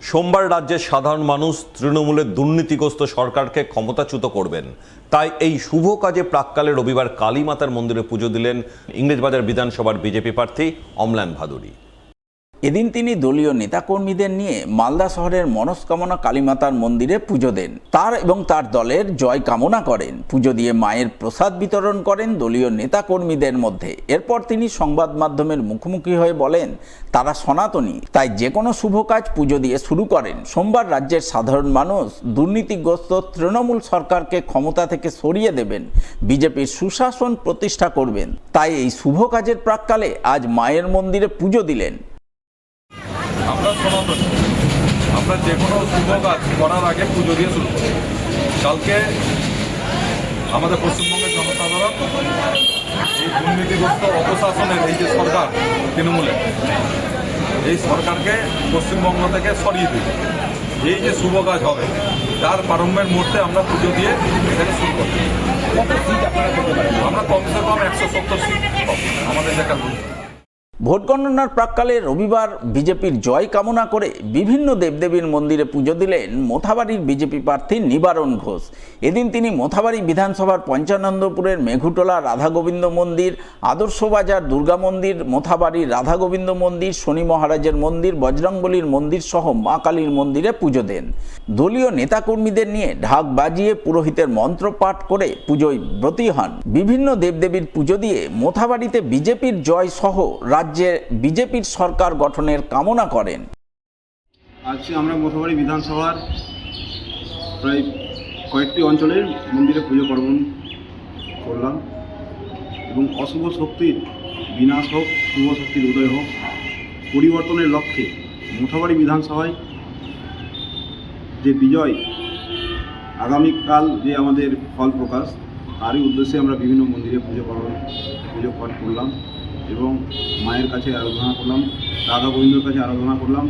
সোমবার রাজ্যের সাধারণ মানুষ তৃণমূলের দুর্নীতিগ্রস্ত সরকারকে ক্ষমতাচ্যুত করবেন, তাই এই শুভ কাজে প্রাক্কালে রবিবার কালীমাতার মন্দিরে পুজো দিলেন ইংরেজবাজার বিধানসভার বিজেপি প্রার্থী অম্লান ভাদুড়ী। এদিন তিনি দলীয় নেতাকর্মীদের নিয়ে মালদা শহরের মনস্কামনা কালীমাতার মন্দিরে পুজো দেন। তার এবং তার দলের জয় কামনা করেন। পুজো দিয়ে মায়ের প্রসাদ বিতরণ করেন দলীয় নেতাকর্মীদের মধ্যে। এরপর তিনি সংবাদ মাধ্যমের মুখোমুখি হয়ে বলেন, তারা সনাতনী, তাই যে কোনো শুভ কাজ পুজো দিয়ে শুরু করেন। সোমবার রাজ্যের সাধারণ মানুষ দুর্নীতিগ্রস্ত তৃণমূল সরকারকে ক্ষমতা থেকে সরিয়ে দেবেন, বিজেপির সুশাসন প্রতিষ্ঠা করবেন। তাই এই শুভ কাজের প্রাক্কালে আজ মায়ের মন্দিরে পুজো দিলেন। আমরা সনাতনী, আমরা যে কোনো শুভ কাজ করার আগে পুজো দিয়ে শুরু করি। কালকে আমাদের পশ্চিমবঙ্গের জনসাধারণ এই দুর্নীতিগ্রস্ত অপশাসনের এই যে সরকার তৃণমূলের, এই সরকারকে পশ্চিমবঙ্গ থেকে সরিয়ে দিই। এই যে শুভ কাজ হবে তার প্রারম্ভের মুহূর্তে আমরা পুজো দিয়ে এটাকে শুরু করি। আমরা কমসে কম 170 সিট আমাদের এলাকার। ভোট গণনার প্রাক্কালে রবিবার বিজেপির জয় কামনা করে বিভিন্ন দেবদেবীর মন্দিরে পুজো দিলেন মোথাবাড়ির বিজেপি প্রার্থী নিবারণ ঘোষ। এদিন তিনি মোথাবাড়ি বিধানসভার পঞ্চানন্দপুরের মেঘুটোলা রাধাগোবিন্দ মন্দির, আদর্শবাজার দুর্গা মন্দির, মোথাবাড়ির রাধাগোবিন্দ মন্দির, শনি মহারাজের মন্দির, বজরংবলীর মন্দির সহ মা কালীর মন্দিরে পুজো দেন। দলীয় নেতাকর্মীদের নিয়ে ঢাক বাজিয়ে পুরোহিতের মন্ত্র পাঠ করে পুজোয় ব্রতী হন। বিভিন্ন দেবদেবীর পুজো দিয়ে মোথাবাড়িতে বিজেপির জয় সহ রাজ্যে বিজেপির সরকার গঠনের কামনা করেন। আজকে আমরা মোথাবাড়ি বিধানসভার প্রায় কয়েকটি অঞ্চলের মন্দিরে পুজো পার্বণ করলাম এবং অশুভ শক্তির বিনাশ হোক, শুভ শক্তির উদয় হোক, পরিবর্তনের লক্ষ্যে মোথাবাড়ি বিধানসভায় যে বিজয়, আগামীকাল যে আমাদের ফল প্রকাশ, তারই উদ্দেশ্যে আমরা বিভিন্ন মন্দিরে পুজো পাঠ করলাম এবং মায়ের কাছে আরাধনা করলাম, রাধা গোবিন্দর কাছে আরাধনা করলাম,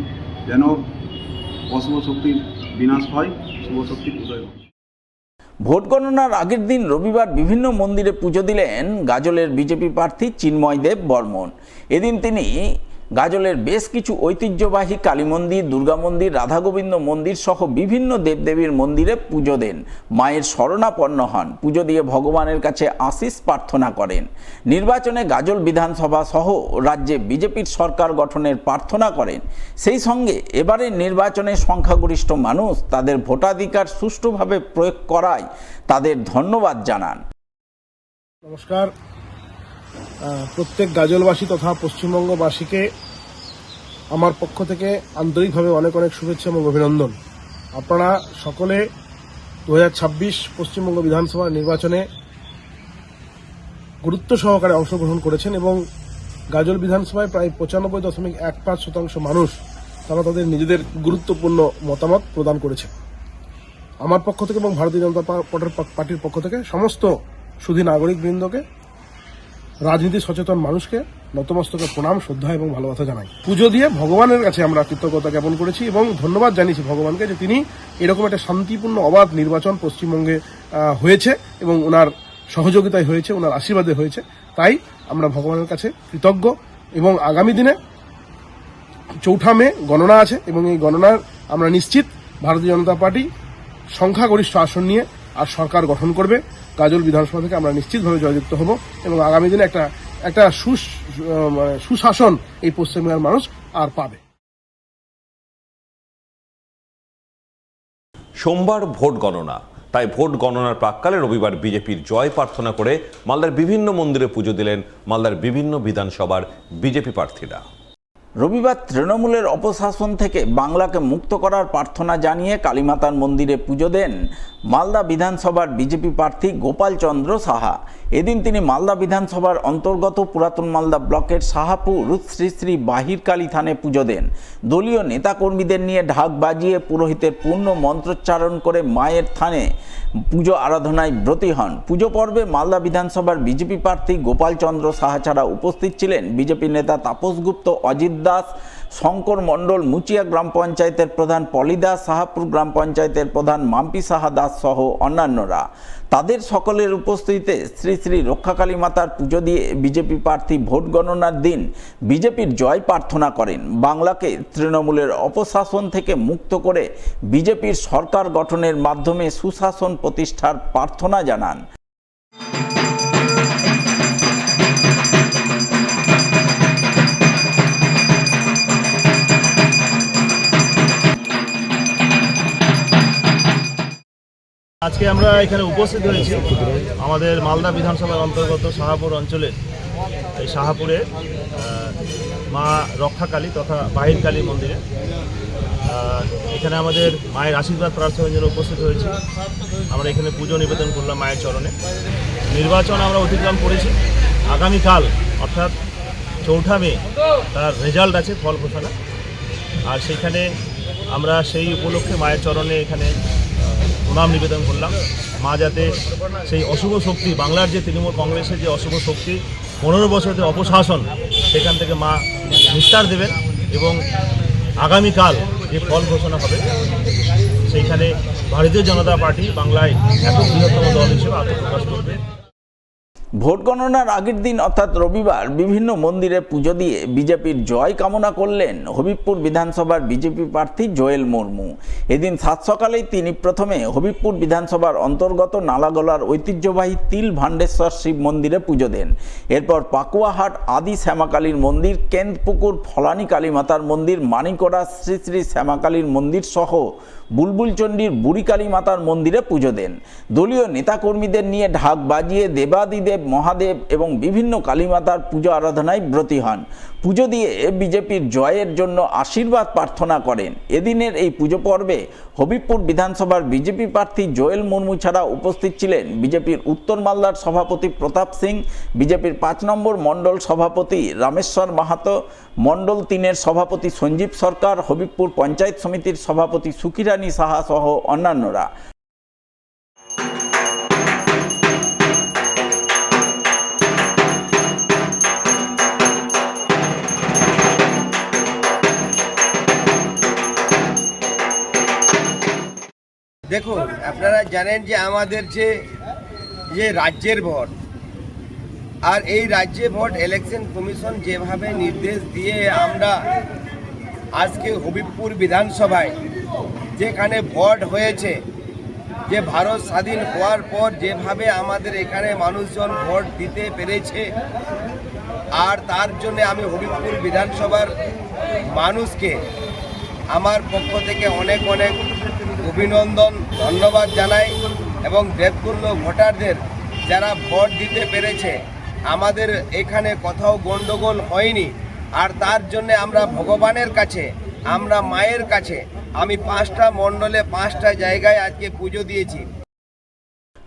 যেন অশুভ শক্তির বিনাশ হয়, শুভ শক্তির উদয় হয়। ভোট গণনার আগের দিন রবিবার বিভিন্ন মন্দিরে পুজো দিলেন গাজলের বিজেপি প্রার্থী চিন্ময় দেব বর্মন। এদিন তিনি গাজলের বেশ কিছু ঐতিহ্যবাহী কালী মন্দির, দুর্গা মন্দির, রাধাগোবিন্দ মন্দির সহ বিভিন্ন দেবদেবীর মন্দিরে পুজো দেন। মায়ের শরণাপন্ন হন। পুজো দিয়ে ভগবানের কাছে আশীষ প্রার্থনা করেন। নির্বাচনে গাজল বিধানসভা সহ রাজ্যে বিজেপির সরকার গঠনের প্রার্থনা করেন। সেই সঙ্গে এবারের নির্বাচনে সংখ্যাগরিষ্ঠ মানুষ তাদের ভোটাধিকার সুষ্ঠুভাবে প্রয়োগ করায় তাদের ধন্যবাদ জানান। নমস্কার। প্রত্যেক গাজলবাসী তথা পশ্চিমবঙ্গবাসীকে আমার পক্ষ থেকে আন্তরিকভাবে অনেক অনেক শুভেচ্ছা এবং অভিনন্দন। আপনারা সকলে 2026 পশ্চিমবঙ্গ বিধানসভা নির্বাচনে গুরুত্ব সহকারে অংশগ্রহণ করেছেন এবং গাজল বিধানসভায় প্রায় 95.15% মানুষ তারা তাদের নিজেদের গুরুত্বপূর্ণ মতামত প্রদান করেছে। আমার পক্ষ থেকে এবং ভারতীয় জনতা পার্টির পক্ষ থেকে সমস্ত সুধী নাগরিকবৃন্দকে, রাজনীতি সচেতন মানুষকে নতমস্তকে প্রণাম, শ্রদ্ধা এবং ভালোবাসা জানাই। পুজো দিয়ে ভগবানের কাছে আমরা কৃতজ্ঞতা জ্ঞাপন করেছি এবং ধন্যবাদ জানিয়েছি ভগবানকে যে তিনি এরকম একটা শান্তিপূর্ণ অবাধ নির্বাচন পশ্চিমবঙ্গে হয়েছে এবং ওনার সহযোগিতায় হয়েছে, ওনার আশীর্বাদে হয়েছে। তাই আমরা ভগবানের কাছে কৃতজ্ঞ এবং আগামী দিনে 4 মে গণনা আছে এবং এই গণনার আমরা নিশ্চিত ভারতীয় জনতা পার্টি সংখ্যাগরিষ্ঠ আসন নিয়ে আর সরকার গঠন করবে। গাজল বিধানসভা থেকে আমরা নিশ্চিতভাবে জয়যুক্ত হব এবং আগামী দিনে একটা সুশাসন এই পশ্চিমবঙ্গের মানুষ আর পাবে। সোমবার ভোট গণনা, তাই ভোট গণনার প্রাক্কালে রবিবার বিজেপির জয় প্রার্থনা করে মালদার বিভিন্ন মন্দিরে পুজো দিলেন মালদার বিভিন্ন বিধানসভার বিজেপি প্রার্থীরা। রবিবার তৃণমূলের অপশাসন থেকে বাংলাকে মুক্ত করার প্রার্থনা জানিয়ে কালীমাতার মন্দিরে পুজো দেন মালদা বিধানসভার বিজেপি প্রার্থী গোপাল চন্দ্র সাহা। এদিন তিনি মালদা বিধানসভার অন্তর্গত পুরাতন মালদা ব্লকের সাহাপুর শ্রী শ্রী বাহিরকালী থানে পুজো দেন। দলীয় নেতাকর্মীদের নিয়ে ঢাক বাজিয়ে পুরোহিতের পূর্ণ মন্ত্রোচ্চারণ করে মায়ের থানে পুজো আরাধনায় ব্রতী হন। পুজো পর্বে মালদা বিধানসভার বিজেপি প্রার্থী গোপাল চন্দ্র সাহা ছাড়া উপস্থিত ছিলেন বিজেপি নেতা তাপস গুপ্ত, অজিত দাস, শঙ্কর মণ্ডল মুচিয়া গ্রাম পঞ্চায়েতের প্রধান পলি দাস, শাহাপুর গ্রাম পঞ্চায়েতের প্রধান মাম্পি সাহা দাস সহ অন্যান্যরা। তাদের সকলের উপস্থিতিতে শ্রী শ্রী রক্ষাকালী মাতার পুজো দিয়ে বিজেপি প্রার্থী ভোট গণনার দিন বিজেপির জয় প্রার্থনা করেন। বাংলাকে তৃণমূলের অপশাসন থেকে মুক্ত করে বিজেপির সরকার গঠনের মাধ্যমে সুশাসন প্রতিষ্ঠার প্রার্থনা জানান। আজকে আমরা এখানে উপস্থিত হয়েছি আমাদের মালদা বিধানসভার অন্তর্গত শাহাপুর অঞ্চলের এই শাহাপুরে মা রক্ষাকালী তথা বাহির কালী মন্দিরে এখানে আমাদের মায়ের আশীর্বাদ প্রার্থনার জন্য উপস্থিত হয়েছি। আমরা এখানে পুজো নিবেদন করলাম মায়ের চরণে। নির্বাচন আমরা অতিক্রম করেছি। আগামীকাল অর্থাৎ 4 মে তার রেজাল্ট আছে, ফল ঘোষণা। আর সেখানে আমরা সেই উপলক্ষে মায়ের চরণে এখানে প্রণাম নিবেদন করলাম। মা যাতে সেই অশুভ শক্তি, বাংলার যে তৃণমূল কংগ্রেসের যে অশুভ শক্তি 15 বছরের অপশাসন, সেখান থেকে মা নিস্তার দেবেন এবং আগামীকাল যে ফল ঘোষণা হবে সেইখানে ভারতীয় জনতা পার্টি বাংলায় এত বৃহত্তম দল হিসেবে আত্মপ্রকাশ করবে। ভোট গণনার আগের দিন অর্থাৎ রবিবার বিভিন্ন মন্দিরে পুজো দিয়ে বিজেপির জয় কামনা করলেন হবিবপুর বিধানসভার বিজেপি প্রার্থী জোয়েল মুর্মু। এদিন সাত সকালেই তিনি প্রথমে হবিবপুর বিধানসভার অন্তর্গত নালাগোলার ঐতিহ্যবাহী তিল ভান্ডেশ্বর শিব মন্দিরে পুজো দেন। এরপর পাকুয়াহাট আদি শ্যামাকালীর মন্দির, কেন্দপুকুর ফলানি কালী মাতার মন্দির, মানিকোড়া শ্রী শ্রী শ্যামাকালীর মন্দির সহ বুলবুলচণ্ডীর বুড়ি কালী মাতার মন্দিরে পুজো দেন। দলীয় নেতাকর্মীদের নিয়ে ঢাক বাজিয়ে দেবাদিদেব মহাদেব এবং বিভিন্ন কালীমাতার পুজো আরাধনায় ব্রতী হন। পুজো দিয়ে বিজেপির জয়ের জন্য আশীর্বাদ প্রার্থনা করেন। এদিনের এই পুজো পর্বে হবিবপুর বিধানসভার বিজেপি প্রার্থী জোয়েল মুর্মু ছাড়া উপস্থিত ছিলেন বিজেপির উত্তর মালদার সভাপতি প্রতাপ সিং, বিজেপির 5 নম্বর মণ্ডল সভাপতি রামেশ্বর মাহাতো, মণ্ডল 3-এর সভাপতি সঞ্জীব সরকার, হবিবপুর পঞ্চায়েত সমিতির সভাপতি সুকিরানী সাহা সহ অন্যান্যরা। দেখুন, আপনারা জানেন যে আমাদের যে রাজ্যের ভোট, আর এই রাজ্যে ভোট ইলেকশন কমিশন যেভাবে নির্দেশ দিয়ে আমরা আজকে হবিবপুর বিধানসভায় যেখানে ভোট হয়েছে, যে ভারত স্বাধীন হওয়ার পর যেভাবে আমাদের এখানে মানুষজন ভোট দিতে পেরেছে, আর তার জন্য আমি হবিবপুর বিধানসভার মানুষকে আমার পক্ষ থেকে অনেক অনেক অভিনন্দন, ধন্যবাদ জানাই এবং দেবতুল্য ভোটারদের যারা ভোট দিতে পেরেছে। আমাদের এখানে কোথাও গণ্ডগোল হয়নি, আর তার জন্য আমরা ভগবানের কাছে, আমরা মায়ের কাছে, আমি 5টা মণ্ডলে 5টা জায়গায় আজকে পুজো দিয়েছি।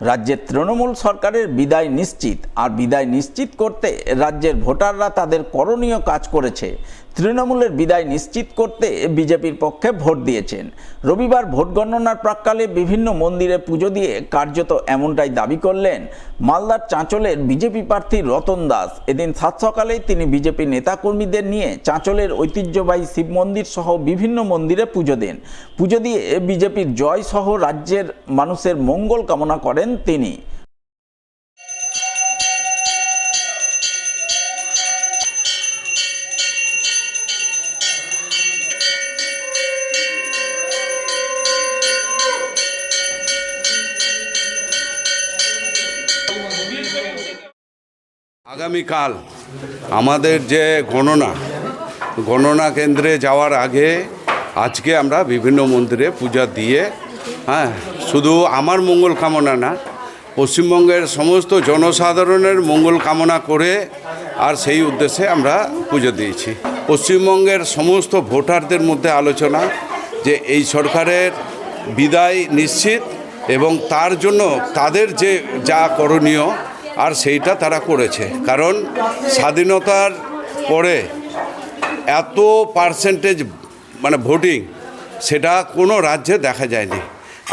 রাজ্যের তৃণমূল সরকারের বিদায় নিশ্চিত, আর বিদায় নিশ্চিত করতে রাজ্যের ভোটাররা তাদের করণীয় কাজ করেছে। তৃণমূলের বিদায় নিশ্চিত করতে বিজেপির পক্ষে ভোট দিয়েছেন। রবিবার ভোট গণনার প্রাক্কালে বিভিন্ন মন্দিরে পুজো দিয়ে কার্যত এমনটাই দাবি করলেন মালদার চাঁচলের বিজেপি প্রার্থী রতন দাস। এদিন সাত সকালেই তিনি বিজেপি নেতাকর্মীদের নিয়ে চাঁচলের ঐতিহ্যবাহী শিব মন্দির সহ বিভিন্ন মন্দিরে পুজো দেন। পুজো দিয়ে বিজেপির জয় সহ রাজ্যের মানুষের মঙ্গল কামনা করেন তিনি। আগামীকাল আমাদের যে গণনা কেন্দ্রে যাওয়ার আগে আজকে আমরা বিভিন্ন মন্দিরে পূজা দিয়ে শুধু আমার মঙ্গল কামনা না, পশ্চিমবঙ্গের সমস্ত জনসাধারণের মঙ্গল কামনা করে আর সেই উদ্দেশ্যে আমরা পুজো দিয়েছি। পশ্চিমবঙ্গের সমস্ত ভোটারদের মধ্যে আলোচনা যে এই সরকারের বিদায় নিশ্চিত এবং তার জন্য তাদের যে যা করণীয় আর সেইটা তারা করেছে। কারণ স্বাধীনতার পরে এত পার্সেন্টেজ মানে ভোটিং সেটা কোনো রাজ্যে দেখা যায়নি,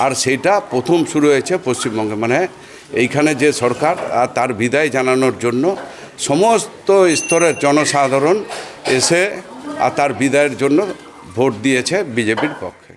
আর সেইটা প্রথম শুরু হয়েছে পশ্চিমবঙ্গে। মানে এইখানে যে সরকার আর তার বিদায় জানানোর জন্য সমস্ত স্তরের জনসাধারণ এসে আর তার বিদায়ের জন্য ভোট দিয়েছে বিজেপির পক্ষে।